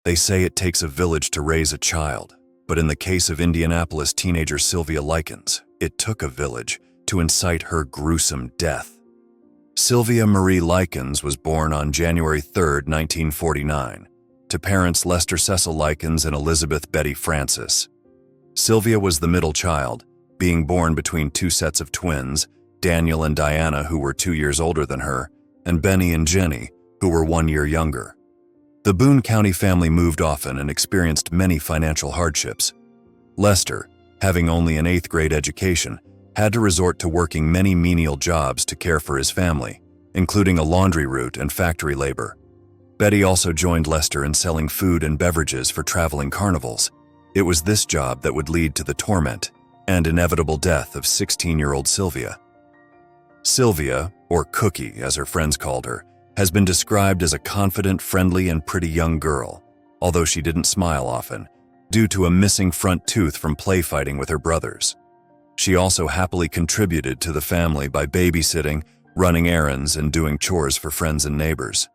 They say it takes a village to raise a child, but in the case of Indianapolis teenager Sylvia Likens, it took a village to incite her gruesome death. Sylvia Marie Likens was born on January 3, 1949, to parents Lester Cecil Likens and Elizabeth Betty Francis. Sylvia was the middle child, being born between two sets of twins, Daniel and Diana, who were 2 years older than her, and Benny and Jenny, who were 1 year younger. The Boone County family moved often and experienced many financial hardships. Lester, having only an 8th grade education, had to resort to working many menial jobs to care for his family, including a laundry route and factory labor. Betty also joined Lester in selling food and beverages for traveling carnivals. It was this job that would lead to the torment and inevitable death of 16-year-old Sylvia. Sylvia, or Cookie as her friends called her, has been described as a confident, friendly, and pretty young girl, although she didn't smile often, due to a missing front tooth from play fighting with her brothers. She also happily contributed to the family by babysitting, running errands, and doing chores for friends and neighbors.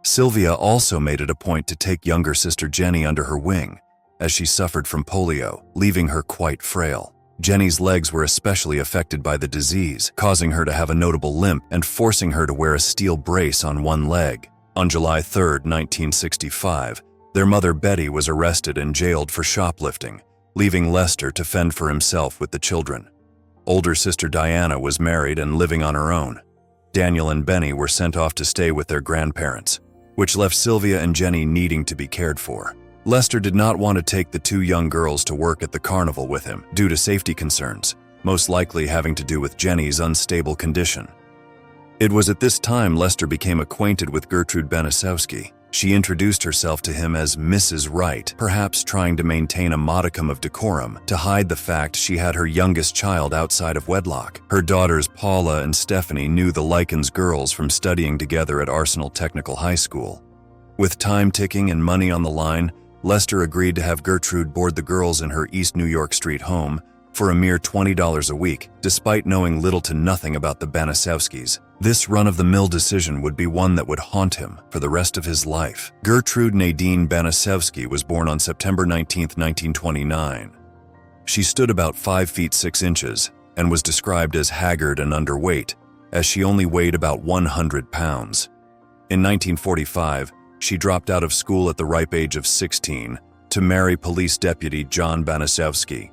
Sylvia also made it a point to take younger sister Jenny under her wing, as she suffered from polio, leaving her quite frail. Jenny's legs were especially affected by the disease, causing her to have a notable limp and forcing her to wear a steel brace on one leg. On July 3, 1965, their mother Betty was arrested and jailed for shoplifting, leaving Lester to fend for himself with the children. Older sister Diana was married and living on her own. Daniel and Benny were sent off to stay with their grandparents, which left Sylvia and Jenny needing to be cared for. Lester did not want to take the 2 young girls to work at the carnival with him due to safety concerns, most likely having to do with Jenny's unstable condition. It was at this time Lester became acquainted with Gertrude Baniszewski. She introduced herself to him as Mrs. Wright, perhaps trying to maintain a modicum of decorum to hide the fact she had her youngest child outside of wedlock. Her daughters Paula and Stephanie knew the Likens girls from studying together at Arsenal Technical High School. With time ticking and money on the line, Lester agreed to have Gertrude board the girls in her East New York Street home for a mere $20 a week, despite knowing little to nothing about the Baniszewskis. This run-of-the-mill decision would be one that would haunt him for the rest of his life. Gertrude Nadine Baniszewski was born on September 19, 1929. She stood about 5 feet 6 inches and was described as haggard and underweight, as she only weighed about 100 pounds. In 1945, she dropped out of school at the ripe age of 16 to marry police deputy John Baniszewski.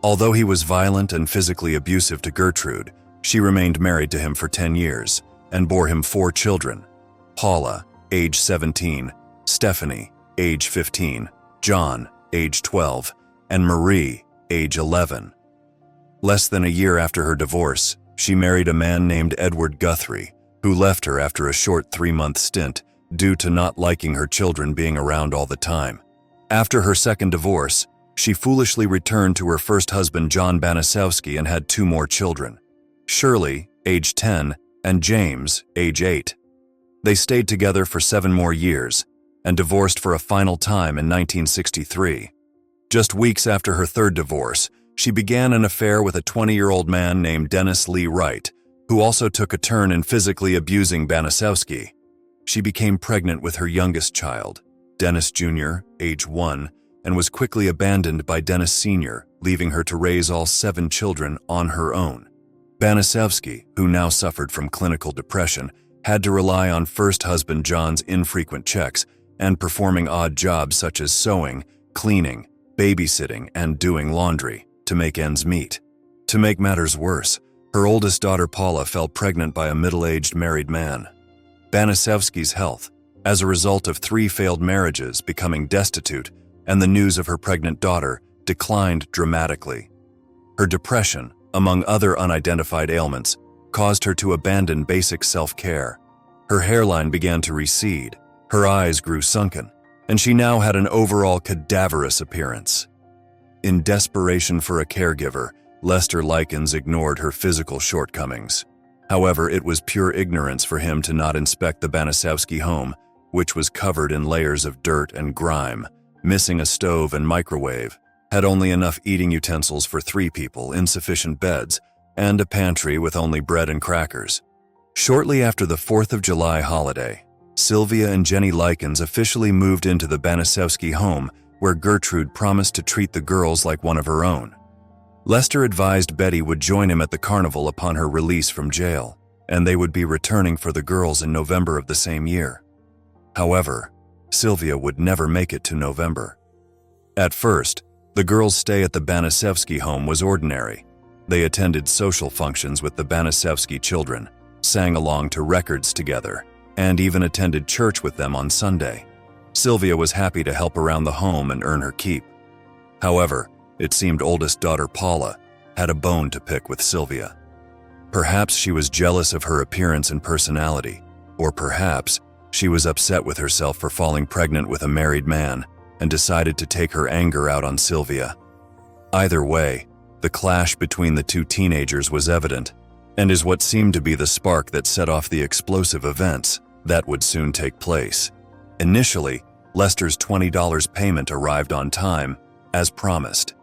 Although he was violent and physically abusive to Gertrude, she remained married to him for 10 years and bore him 4 children: Paula, age 17, Stephanie, age 15, John, age 12, and Marie, age 11. Less than a year after her divorce, she married a man named Edward Guthrie, who left her after a short 3-month stint due to not liking her children being around all the time. After her second divorce, she foolishly returned to her first husband John Baniszewski and had 2 more children: Shirley, age 10, and James, age 8. They stayed together for 7 more years and divorced for a final time in 1963. Just weeks after her third divorce, she began an affair with a 20-year-old man named Dennis Lee Wright, who also took a turn in physically abusing Baniszewski. She became pregnant with her youngest child, Dennis Jr., age 1, and was quickly abandoned by Dennis Sr., leaving her to raise all 7 children on her own. Baniszewski, who now suffered from clinical depression, had to rely on first husband John's infrequent checks and performing odd jobs such as sewing, cleaning, babysitting, and doing laundry to make ends meet. To make matters worse, her oldest daughter Paula fell pregnant by a middle-aged married man. Baniszewski's health, as a result of 3 failed marriages, becoming destitute, and the news of her pregnant daughter, declined dramatically. Her depression, among other unidentified ailments, caused her to abandon basic self-care. Her hairline began to recede, her eyes grew sunken, and she now had an overall cadaverous appearance. In desperation for a caregiver, Lester Likens ignored her physical shortcomings. However, it was pure ignorance for him to not inspect the Baniszewski home, which was covered in layers of dirt and grime, missing a stove and microwave, had only enough eating utensils for 3 people, insufficient beds, and a pantry with only bread and crackers. Shortly after the 4th of July holiday, Sylvia and Jenny Likens officially moved into the Baniszewski home, where Gertrude promised to treat the girls like one of her own. Lester advised Betty would join him at the carnival upon her release from jail, and they would be returning for the girls in November of the same year. However, Sylvia would never make it to November. At first, the girls' stay at the Baniszewski home was ordinary. They attended social functions with the Baniszewski children, sang along to records together, and even attended church with them on Sunday. Sylvia was happy to help around the home and earn her keep. However, it seemed oldest daughter Paula had a bone to pick with Sylvia. Perhaps she was jealous of her appearance and personality, or perhaps she was upset with herself for falling pregnant with a married man and decided to take her anger out on Sylvia. Either way, the clash between the two teenagers was evident, and is what seemed to be the spark that set off the explosive events that would soon take place. Initially, Lester's $20 payment arrived on time, as promised.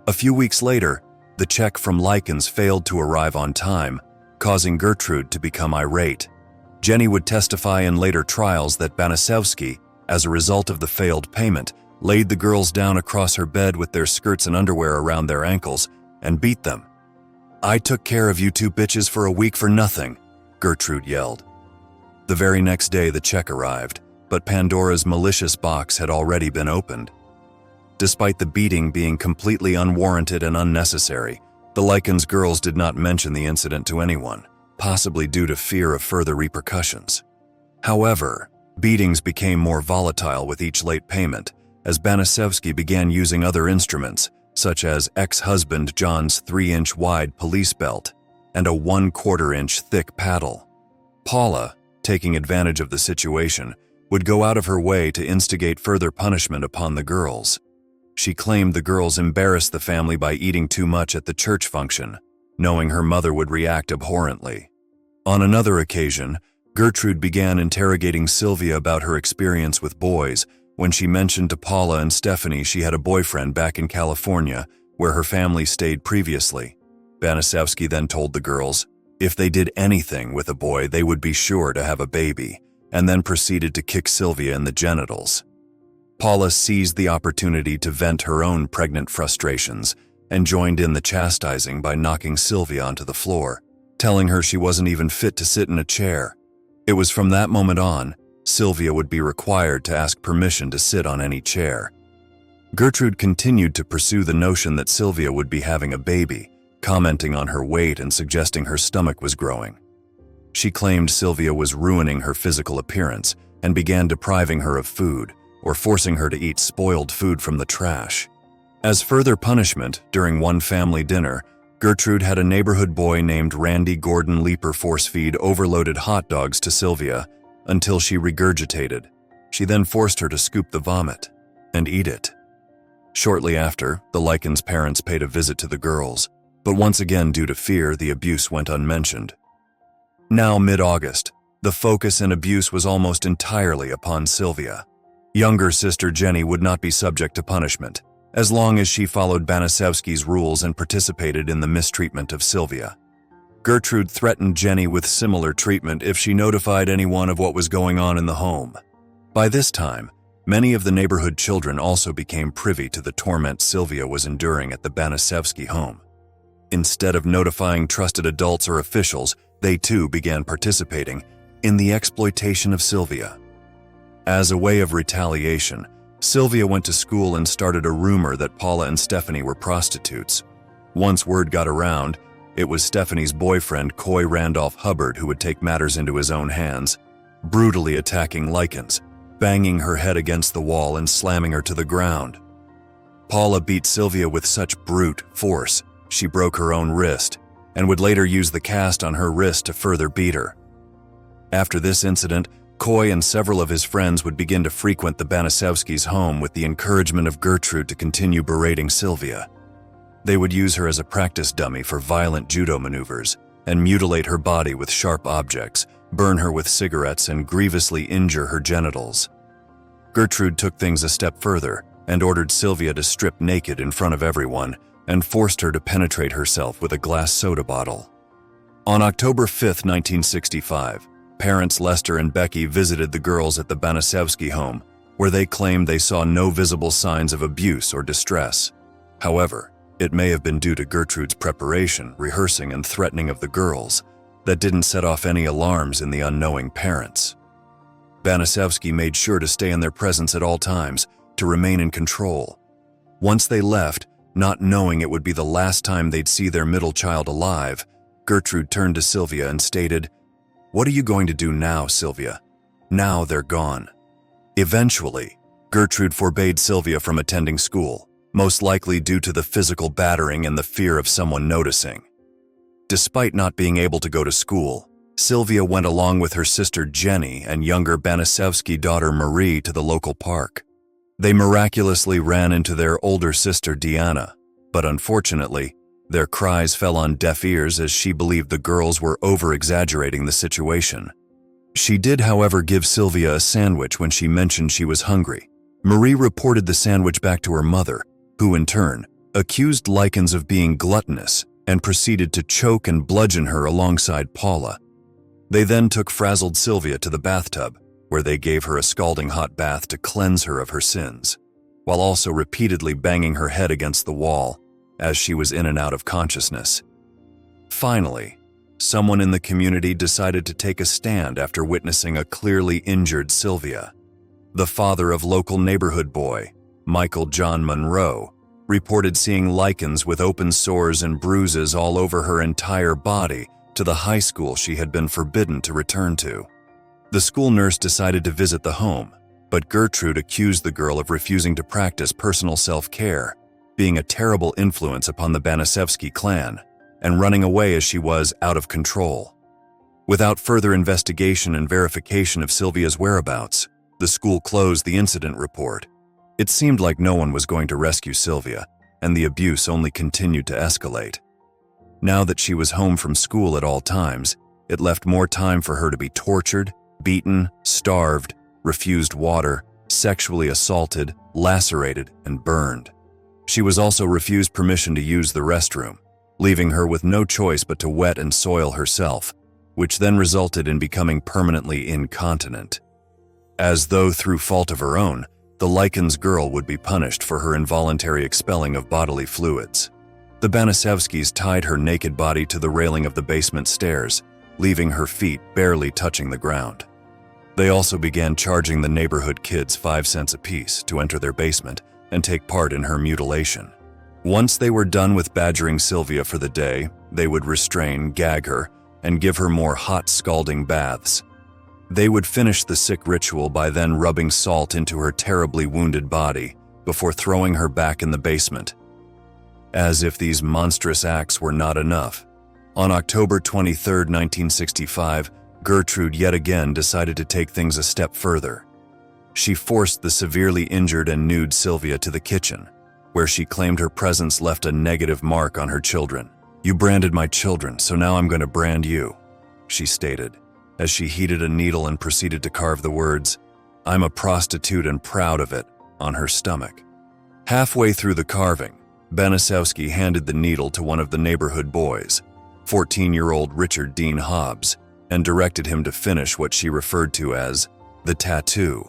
A few weeks later, the check from Likens failed to arrive on time, causing Gertrude to become irate. Jenny would testify in later trials that Baniszewski, as a result of the failed payment, laid the girls down across her bed with their skirts and underwear around their ankles and beat them. "I took care of you two bitches for a week for nothing," Gertrude yelled. The very next day the check arrived, but Pandora's malicious box had already been opened. Despite the beating being completely unwarranted and unnecessary, the Likens girls did not mention the incident to anyone, possibly due to fear of further repercussions. However, beatings became more volatile with each late payment, as Baniszewski began using other instruments, such as ex-husband John's 3-inch wide police belt and a 1/4-inch thick paddle. Paula, taking advantage of the situation, would go out of her way to instigate further punishment upon the girls. She claimed the girls embarrassed the family by eating too much at the church function, knowing her mother would react abhorrently. On another occasion, Gertrude began interrogating Sylvia about her experience with boys when she mentioned to Paula and Stephanie she had a boyfriend back in California where her family stayed previously. Baniszewski then told the girls if they did anything with a boy they would be sure to have a baby, and then proceeded to kick Sylvia in the genitals. Paula seized the opportunity to vent her own pregnant frustrations and joined in the chastising by knocking Sylvia onto the floor, telling her she wasn't even fit to sit in a chair. It was from that moment on, Sylvia would be required to ask permission to sit on any chair. Gertrude continued to pursue the notion that Sylvia would be having a baby, commenting on her weight and suggesting her stomach was growing. She claimed Sylvia was ruining her physical appearance and began depriving her of food or forcing her to eat spoiled food from the trash. As further punishment, during one family dinner, Gertrude had a neighborhood boy named Randy Gordon Leaper force-feed overloaded hot dogs to Sylvia until she regurgitated. She then forced her to scoop the vomit and eat it. Shortly after, the Likens' parents paid a visit to the girls, but once again due to fear, the abuse went unmentioned. Now mid-August, the focus and abuse was almost entirely upon Sylvia. Younger sister Jenny would not be subject to punishment, as long as she followed Baniszewski's rules and participated in the mistreatment of Sylvia. Gertrude threatened Jenny with similar treatment if she notified anyone of what was going on in the home. By this time, many of the neighborhood children also became privy to the torment Sylvia was enduring at the Baniszewski home. Instead of notifying trusted adults or officials, they too began participating in the exploitation of Sylvia. As a way of retaliation, Sylvia went to school and started a rumor that Paula and Stephanie were prostitutes. Once word got around, it was Stephanie's boyfriend, Coy Randolph Hubbard, who would take matters into his own hands, brutally attacking Likens, banging her head against the wall and slamming her to the ground. Paula beat Sylvia with such brute force, she broke her own wrist, and would later use the cast on her wrist to further beat her. After this incident, Coy and several of his friends would begin to frequent the Baniszewskis' home with the encouragement of Gertrude to continue berating Sylvia. They would use her as a practice dummy for violent judo maneuvers and mutilate her body with sharp objects, burn her with cigarettes, and grievously injure her genitals. Gertrude took things a step further and ordered Sylvia to strip naked in front of everyone and forced her to penetrate herself with a glass soda bottle. On October 5, 1965, Parents Lester and Becky visited the girls at the Baniszewski home, where they claimed they saw no visible signs of abuse or distress. However, it may have been due to Gertrude's preparation, rehearsing, and threatening of the girls that didn't set off any alarms in the unknowing parents. Baniszewski made sure to stay in their presence at all times, to remain in control. Once they left, not knowing it would be the last time they'd see their middle child alive, Gertrude turned to Sylvia and stated, "What are you going to do now, Sylvia? Now they're gone." Eventually, Gertrude forbade Sylvia from attending school, most likely due to the physical battering and the fear of someone noticing. Despite not being able to go to school, Sylvia went along with her sister Jenny and younger Baniszewski daughter Marie to the local park. They miraculously ran into their older sister Diana, but unfortunately, their cries fell on deaf ears as she believed the girls were over-exaggerating the situation. She did, however, give Sylvia a sandwich when she mentioned she was hungry. Marie reported the sandwich back to her mother, who in turn accused Likens of being gluttonous and proceeded to choke and bludgeon her alongside Paula. They then took frazzled Sylvia to the bathtub, where they gave her a scalding hot bath to cleanse her of her sins, while also repeatedly banging her head against the wall as she was in and out of consciousness. Finally, someone in the community decided to take a stand after witnessing a clearly injured Sylvia. The father of local neighborhood boy, Michael John Monroe, reported seeing Likens with open sores and bruises all over her entire body to the high school she had been forbidden to return to. The school nurse decided to visit the home, but Gertrude accused the girl of refusing to practice personal self-care, being a terrible influence upon the Baniszewski clan, and running away as she was out of control. Without further investigation and verification of Sylvia's whereabouts, the school closed the incident report. It seemed like no one was going to rescue Sylvia, and the abuse only continued to escalate. Now that she was home from school at all times, it left more time for her to be tortured, beaten, starved, refused water, sexually assaulted, lacerated, and burned. She was also refused permission to use the restroom, leaving her with no choice but to wet and soil herself, which then resulted in becoming permanently incontinent. As though through fault of her own, the Likens girl would be punished for her involuntary expelling of bodily fluids. The Baniszewskis tied her naked body to the railing of the basement stairs, leaving her feet barely touching the ground. They also began charging the neighborhood kids 5 cents apiece to enter their basement and take part in her mutilation. Once they were done with badgering Sylvia for the day, they would restrain, gag her, and give her more hot, scalding baths. They would finish the sick ritual by then rubbing salt into her terribly wounded body before throwing her back in the basement. As if these monstrous acts were not enough, on October 23, 1965, Gertrude yet again decided to take things a step further. She forced the severely injured and nude Sylvia to the kitchen, where she claimed her presence left a negative mark on her children. "You branded my children, so now I'm going to brand you," she stated, as she heated a needle and proceeded to carve the words, "I'm a prostitute and proud of it," on her stomach. Halfway through the carving, Baniszewski handed the needle to one of the neighborhood boys, 14-year-old Richard Dean Hobbs, and directed him to finish what she referred to as the tattoo.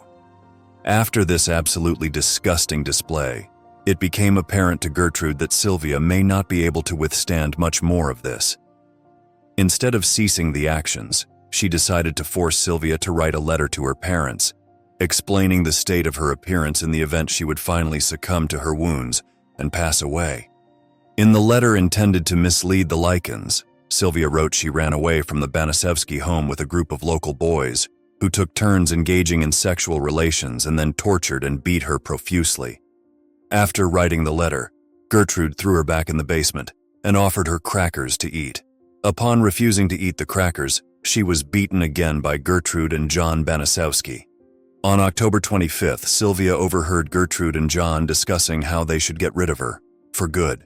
After this absolutely disgusting display, it became apparent to Gertrude that Sylvia may not be able to withstand much more of this. Instead of ceasing the actions, she decided to force Sylvia to write a letter to her parents, explaining the state of her appearance in the event she would finally succumb to her wounds and pass away. In the letter intended to mislead the Likens, Sylvia wrote she ran away from the Baniszewski home with a group of local boys who took turns engaging in sexual relations and then tortured and beat her profusely. After writing the letter, Gertrude threw her back in the basement and offered her crackers to eat. Upon refusing to eat the crackers, she was beaten again by Gertrude and John Baniszewski. On October 25th, Sylvia overheard Gertrude and John discussing how they should get rid of her, for good.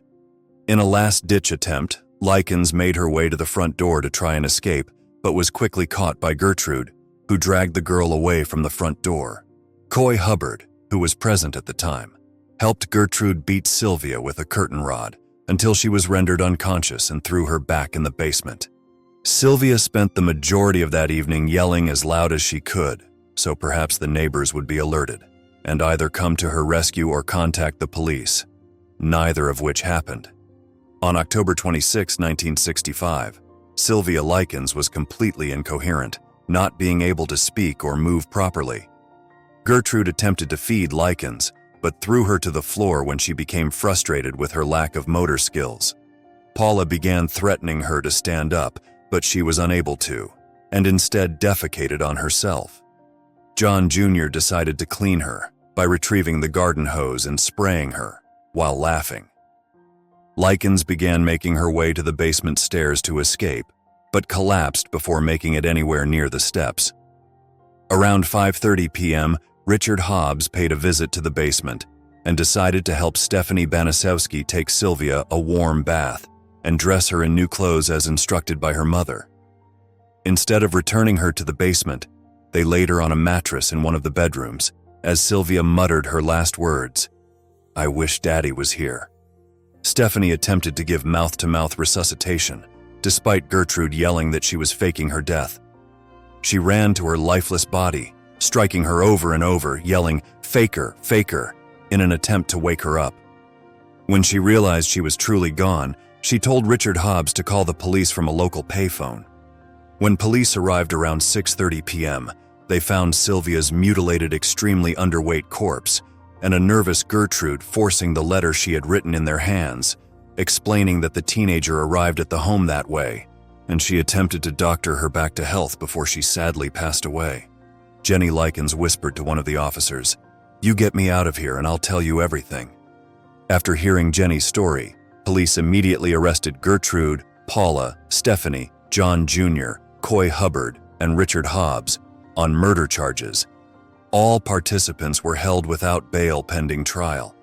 In a last-ditch attempt, Likens made her way to the front door to try and escape, but was quickly caught by Gertrude, who dragged the girl away from the front door. Coy Hubbard, who was present at the time, helped Gertrude beat Sylvia with a curtain rod until she was rendered unconscious and threw her back in the basement. Sylvia spent the majority of that evening yelling as loud as she could, so perhaps the neighbors would be alerted and either come to her rescue or contact the police, neither of which happened. On October 26, 1965, Sylvia Likens was completely incoherent, not being able to speak or move properly. Gertrude attempted to feed Likens, but threw her to the floor when she became frustrated with her lack of motor skills. Paula began threatening her to stand up, but she was unable to, and instead defecated on herself. John Jr. decided to clean her by retrieving the garden hose and spraying her, while laughing. Likens began making her way to the basement stairs to escape, but collapsed before making it anywhere near the steps. Around 5:30 p.m., Richard Hobbs paid a visit to the basement and decided to help Stephanie Baniszewski take Sylvia a warm bath and dress her in new clothes as instructed by her mother. Instead of returning her to the basement, they laid her on a mattress in one of the bedrooms as Sylvia muttered her last words, "I wish Daddy was here." Stephanie attempted to give mouth-to-mouth resuscitation, despite Gertrude yelling that she was faking her death. She ran to her lifeless body, striking her over and over, yelling, "Faker, faker," in an attempt to wake her up. When she realized she was truly gone, she told Richard Hobbs to call the police from a local payphone. When police arrived around 6:30 p.m., they found Sylvia's mutilated, extremely underweight corpse and a nervous Gertrude forcing the letter she had written in their hands, explaining that the teenager arrived at the home that way, and she attempted to doctor her back to health before she sadly passed away. Jenny Likens whispered to one of the officers, "You get me out of here and I'll tell you everything." After hearing Jenny's story, police immediately arrested Gertrude, Paula, Stephanie, John Jr., Coy Hubbard, and Richard Hobbs on murder charges. All participants were held without bail pending trial.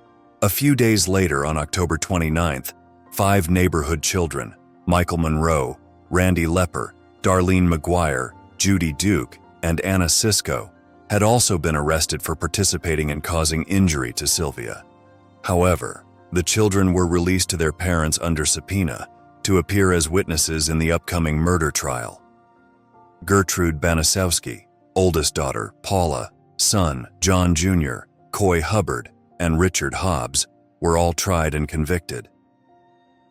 A few days later, on October 29th, 5 neighborhood children, Michael Monroe, Randy Lepper, Darlene McGuire, Judy Duke, and Anna Sisko, had also been arrested for participating in causing injury to Sylvia. However, the children were released to their parents under subpoena to appear as witnesses in the upcoming murder trial. Gertrude Baniszewski, oldest daughter, Paula, son, John Jr., Coy Hubbard, and Richard Hobbs were all tried and convicted.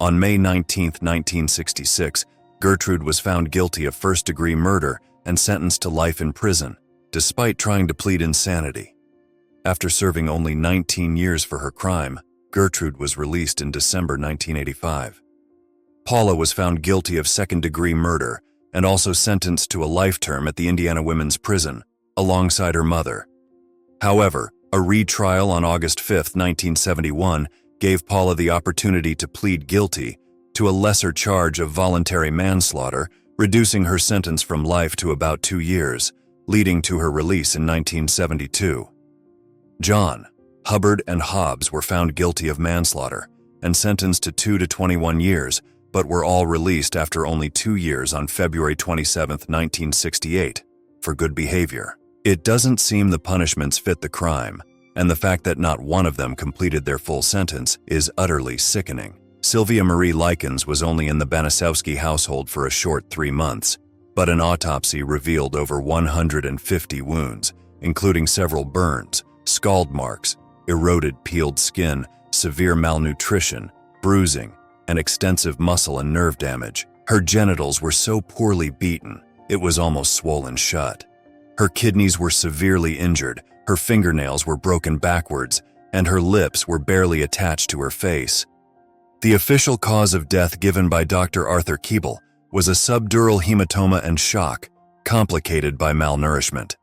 On May 19, 1966, Gertrude was found guilty of first-degree murder and sentenced to life in prison, despite trying to plead insanity. After serving only 19 years for her crime, Gertrude was released in December 1985. Paula was found guilty of second-degree murder and also sentenced to a life term at the Indiana Women's Prison, alongside her mother. However, a retrial on August 5, 1971, gave Paula the opportunity to plead guilty to a lesser charge of voluntary manslaughter, reducing her sentence from life to about 2 years, leading to her release in 1972. John, Hubbard, and Hobbs were found guilty of manslaughter and sentenced to 2 to 21 years, but were all released after only 2 years on February 27, 1968, for good behavior. It doesn't seem the punishments fit the crime, and the fact that not one of them completed their full sentence is utterly sickening. Sylvia Marie Likens was only in the Baniszewski household for a short 3 months, but an autopsy revealed over 150 wounds, including several burns, scald marks, eroded peeled skin, severe malnutrition, bruising, and extensive muscle and nerve damage. Her genitals were so poorly beaten, it was almost swollen shut. Her kidneys were severely injured, her fingernails were broken backwards, and her lips were barely attached to her face. The official cause of death given by Dr. Arthur Keeble was a subdural hematoma and shock, complicated by malnourishment.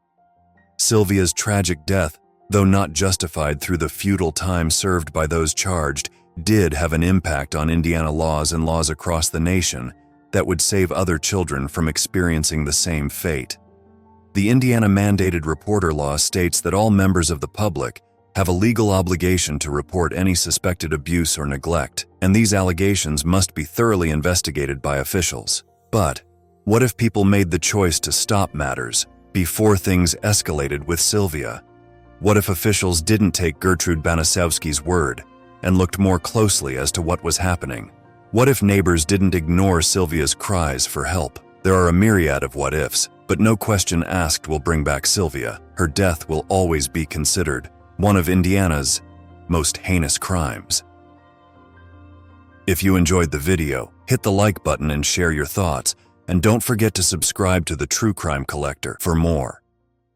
Sylvia's tragic death, though not justified through the futile time served by those charged, did have an impact on Indiana laws and laws across the nation that would save other children from experiencing the same fate. The Indiana-mandated reporter law states that all members of the public have a legal obligation to report any suspected abuse or neglect, and these allegations must be thoroughly investigated by officials. But what if people made the choice to stop matters before things escalated with Sylvia? What if officials didn't take Gertrude Baniszewski's word and looked more closely as to what was happening? What if neighbors didn't ignore Sylvia's cries for help? There are a myriad of what-ifs, but no question asked will bring back Sylvia. Her death will always be considered one of Indiana's most heinous crimes. If you enjoyed the video, hit the like button and share your thoughts, and don't forget to subscribe to the True Crime Collector for more.